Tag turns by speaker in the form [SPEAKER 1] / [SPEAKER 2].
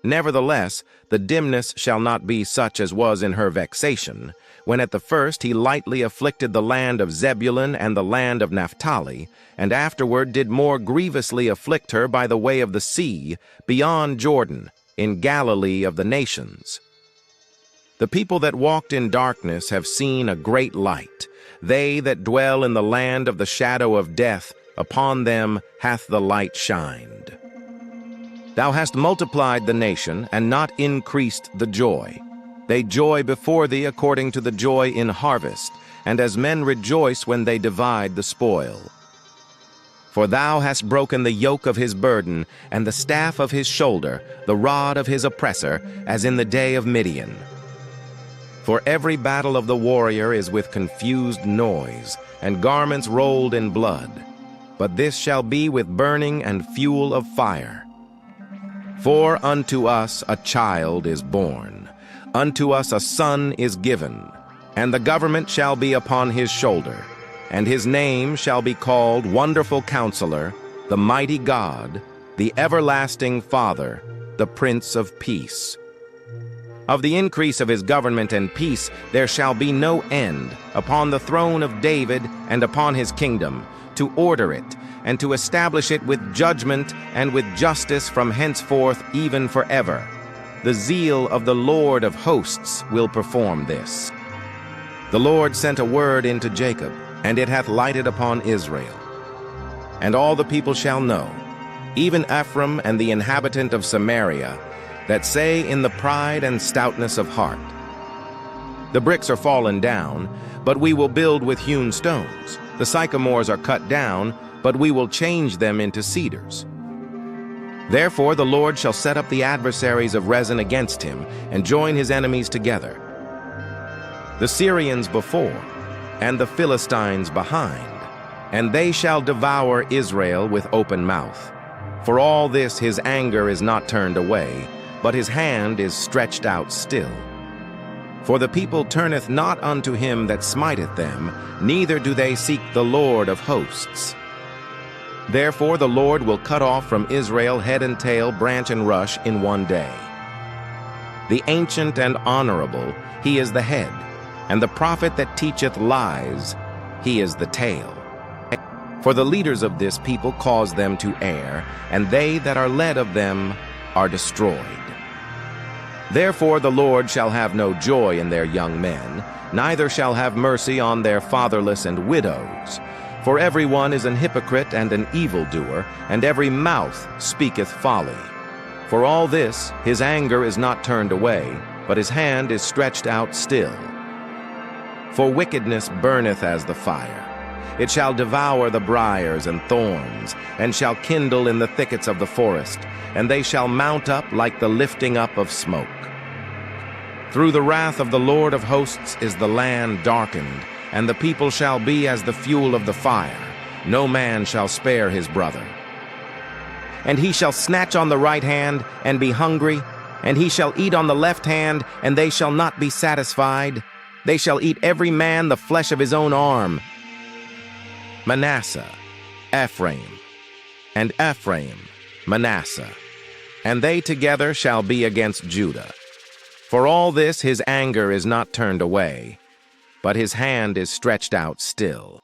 [SPEAKER 1] Nevertheless, the dimness shall not be such as was in her vexation, when at the first he lightly afflicted the land of Zebulun and the land of Naphtali, and afterward did more grievously afflict her by the way of the sea, beyond Jordan, in Galilee of the nations. The people that walked in darkness have seen a great light. They that dwell in the land of the shadow of death, upon them hath the light shined. Thou hast multiplied the nation, and not increased the joy. They joy before thee according to the joy in harvest, and as men rejoice when they divide the spoil. For thou hast broken the yoke of his burden, and the staff of his shoulder, the rod of his oppressor, as in the day of Midian. For every battle of the warrior is with confused noise, and garments rolled in blood. But this shall be with burning and fuel of fire. For unto us a child is born, unto us a son is given, and the government shall be upon his shoulder, and his name shall be called Wonderful Counselor, the Mighty God, the Everlasting Father, the Prince of Peace. Of the increase of his government and peace there shall be no end, upon the throne of David and upon his kingdom, to order it, and to establish it with judgment and with justice from henceforth even forever. The zeal of the Lord of hosts will perform this. The Lord sent a word into Jacob, and it hath lighted upon Israel. And all the people shall know, even Ephraim and the inhabitant of Samaria, that say in the pride and stoutness of heart, the bricks are fallen down, but we will build with hewn stones. The sycamores are cut down, but we will change them into cedars. Therefore the Lord shall set up the adversaries of Rezin against him, and join his enemies together. The Syrians before, and the Philistines behind, and they shall devour Israel with open mouth. For all this his anger is not turned away, but his hand is stretched out still. For the people turneth not unto him that smiteth them, neither do they seek the Lord of hosts. Therefore the Lord will cut off from Israel head and tail, branch and rush in one day. The ancient and honorable, he is the head, and the prophet that teacheth lies, he is the tail. For the leaders of this people cause them to err, and they that are led of them are destroyed. Therefore the Lord shall have no joy in their young men, neither shall have mercy on their fatherless and widows. For every one is an hypocrite and an evildoer, and every mouth speaketh folly. For all this his anger is not turned away, but his hand is stretched out still. For wickedness burneth as the fire. It shall devour the briars and thorns, and shall kindle in the thickets of the forest, and they shall mount up like the lifting up of smoke. Through the wrath of the Lord of hosts is the land darkened, and the people shall be as the fuel of the fire. No man shall spare his brother. And he shall snatch on the right hand, and be hungry, and he shall eat on the left hand, and they shall not be satisfied. They shall eat every man the flesh of his own arm. Manasseh, Ephraim, and Ephraim, Manasseh, and they together shall be against Judah. For all this his anger is not turned away, but his hand is stretched out still.